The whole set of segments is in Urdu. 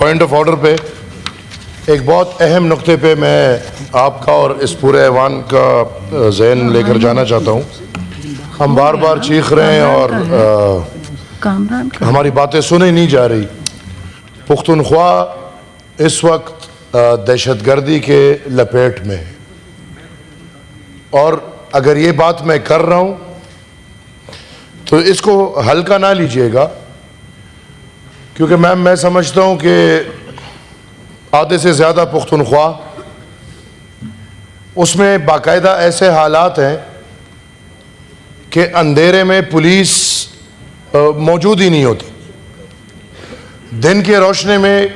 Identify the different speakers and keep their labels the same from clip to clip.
Speaker 1: پوائنٹ آف آرڈر پہ ایک بہت اہم نقطے پہ میں آپ کا اور اس پورے ایوان کا ذہن لے کر جانا چاہتا ہوں. ہم بار بار چیخ رہے ہیں اور ہماری باتیں سنی نہیں جا رہی. پختونخوا اس وقت دہشت گردی کے لپیٹ میں ہے، اور اگر یہ بات میں کر رہا ہوں تو اس کو ہلکا نہ لیجئے گا، کیونکہ میں سمجھتا ہوں کہ آدھے سے زیادہ پختونخوا اس میں باقاعدہ ایسے حالات ہیں کہ اندھیرے میں پولیس موجود ہی نہیں ہوتی. دن کے روشنی میں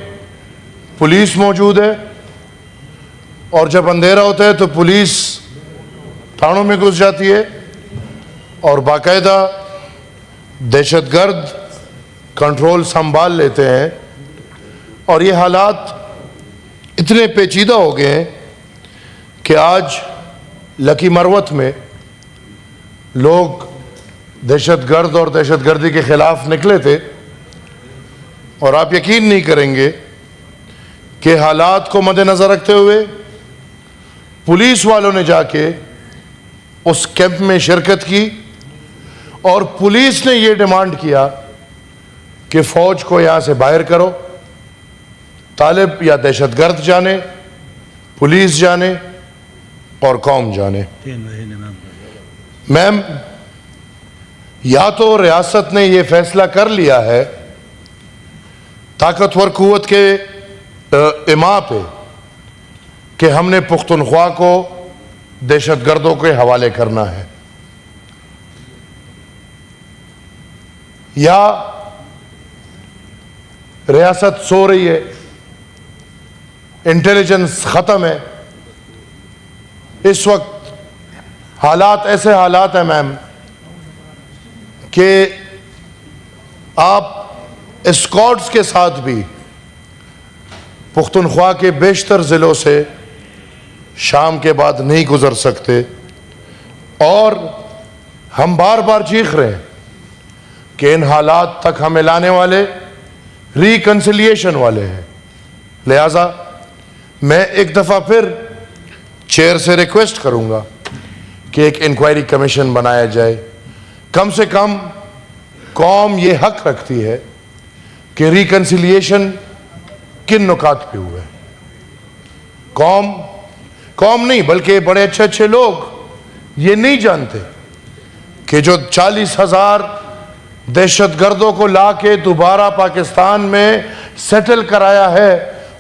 Speaker 1: پولیس موجود ہے، اور جب اندھیرا ہوتا ہے تو پولیس تھانوں میں گھس جاتی ہے اور باقاعدہ دہشت گرد کنٹرول سنبھال لیتے ہیں. اور یہ حالات اتنے پیچیدہ ہو گئے ہیں کہ آج لکی مروت میں لوگ دہشت گرد اور دہشت گردی کے خلاف نکلے تھے، اور آپ یقین نہیں کریں گے کہ حالات کو مد نظر رکھتے ہوئے پولیس والوں نے جا کے اس کیمپ میں شرکت کی، اور پولیس نے یہ ڈیمانڈ کیا کہ فوج کو یہاں سے باہر کرو. طالب یا دہشت گرد جانے، پولیس جانے اور قوم جانے. میم، یا تو ریاست نے یہ فیصلہ کر لیا ہے طاقتور قوت کے اما پہ کہ ہم نے پختونخوا کو دہشت گردوں کے حوالے کرنا ہے، یا ریاست سو رہی ہے، انٹیلیجنس ختم ہے. اس وقت حالات ایسے حالات ہیں میم کہ آپ اسکواڈز کے ساتھ بھی پختونخوا کے بیشتر ضلعوں سے شام کے بعد نہیں گزر سکتے. اور ہم بار بار چیخ رہے ہیں کہ ان حالات تک ہمیں لانے والے ریکنسیلیشن والے ہیں. لہذا میں ایک دفعہ پھر چیئر سے ریکویسٹ کروں گا کہ ایک انکوائری کمیشن بنایا جائے. کم سے کم قوم یہ حق رکھتی ہے کہ ریکنسیلیشن کن نکات پہ ہوا ہے. قوم نہیں بلکہ بڑے اچھے لوگ یہ نہیں جانتے کہ جو 40,000 دہشت گردوں کو لا کے دوبارہ پاکستان میں سیٹل کرایا ہے،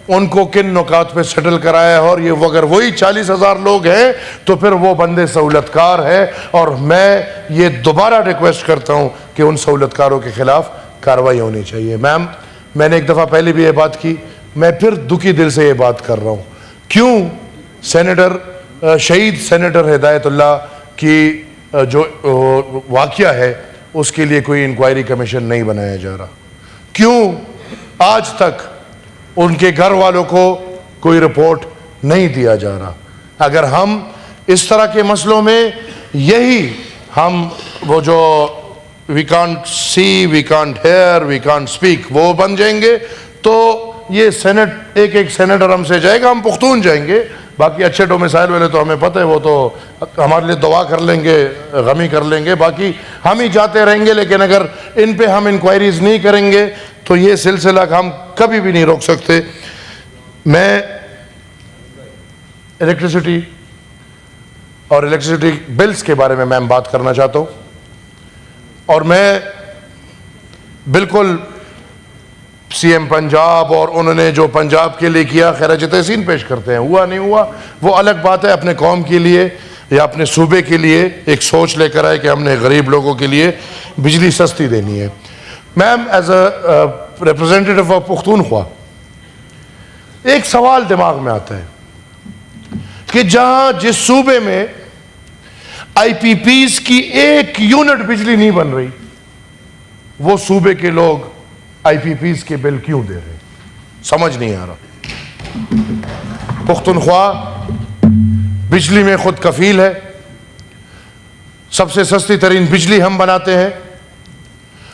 Speaker 1: ان کو کن نکات پہ سیٹل کرایا ہے. اور یہ اگر وہی 40,000 لوگ ہیں تو پھر وہ بندے سہولت کار ہے، اور میں یہ دوبارہ ریکویسٹ کرتا ہوں کہ ان سہولت کاروں کے خلاف کارروائی ہونی چاہیے. میم، میں نے ایک دفعہ پہلے بھی یہ بات کی، میں پھر دکھی دل سے یہ بات کر رہا ہوں. کیوں شہید سینیٹر ہدایت اللہ کی جو واقعہ ہے اس کے لیے کوئی انکوائری کمیشن نہیں بنایا جا رہا؟ کیوں آج تک ان کے گھر والوں کو کوئی رپورٹ نہیں دیا جا رہا؟ اگر ہم اس طرح کے مسئلوں میں یہی ہم وہ جو we can't see, we can't hear, we can't speak وہ بن جائیں گے تو یہ سینٹ ایک سینیٹر ہم سے جائے گا، ہم پختون جائیں گے. باقی اچھے ڈومیسائل والے تو ہمیں پتہ ہے، وہ تو ہمارے لیے دعا کر لیں گے، غمی کر لیں گے، باقی ہم ہی جاتے رہیں گے. لیکن اگر ان پہ ہم انکوائریز نہیں کریں گے تو یہ سلسلہ ہم کبھی بھی نہیں روک سکتے. میں الیکٹریسٹی اور الیکٹریسٹی بلز کے بارے میں بات کرنا چاہتا ہوں، اور میں بالکل سی ایم پنجاب اور انہوں نے جو پنجاب کے لیے کیا خراج تحسین پیش کرتے ہیں. ہوا نہیں ہوا وہ الگ بات ہے. اپنے قوم کے لیے یا اپنے صوبے کے لیے ایک سوچ لے کر آئے کہ ہم نے غریب لوگوں کے لیے بجلی سستی دینی ہے. Ma'am, as a representative of Pakhtunkhwa ایک سوال دماغ میں آتا ہے کہ جہاں جس صوبے میں آئی پی پیز کی ایک یونٹ بجلی نہیں بن رہی، وہ صوبے کے لوگ آئی پی پیز کے بل کیوں دے رہے؟ سمجھ نہیں آ رہا. پختونخوا بجلی میں خود کفیل ہے، سب سے سستی ترین بجلی ہم بناتے ہیں،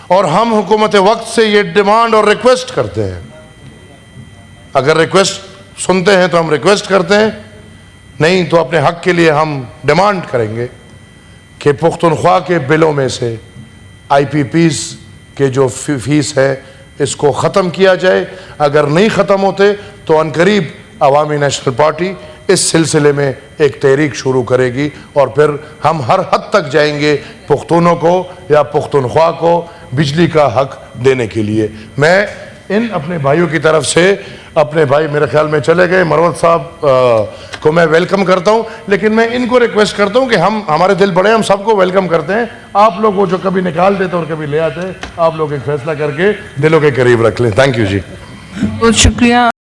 Speaker 1: اور ہم حکومت وقت سے یہ ڈیمانڈ اور ریکویسٹ کرتے ہیں اگر ریکویسٹ سنتے ہیں تو ہم ریکویسٹ کرتے ہیں, نہیں تو اپنے حق کے لیے ہم ڈیمانڈ کریں گے کہ پختونخوا کے بلوں میں سے آئی پی پیز کے جو فیس ہے اس کو ختم کیا جائے. اگر نہیں ختم ہوتے تو عنقریب عوامی نیشنل پارٹی اس سلسلے میں ایک تحریک شروع کرے گی, اور پھر ہم ہر حد تک جائیں گے پختونوں کو یا پختونخوا کو بجلی کا حق دینے کے لیے. میں ان اپنے بھائیوں کی طرف سے, اپنے بھائی میرے خیال میں چلے گئے, مروت صاحب کو میں ویلکم کرتا ہوں, لیکن میں ان کو ریکویسٹ کرتا ہوں کہ ہمارے دل بڑے, ہم سب کو ویلکم کرتے ہیں, آپ لوگ وہ جو کبھی نکال دیتے اور کبھی لے آتے, آپ لوگ ایک فیصلہ کر کے دلوں کے قریب رکھ لیں. تھینک یو جی.
Speaker 2: بہت شکریہ.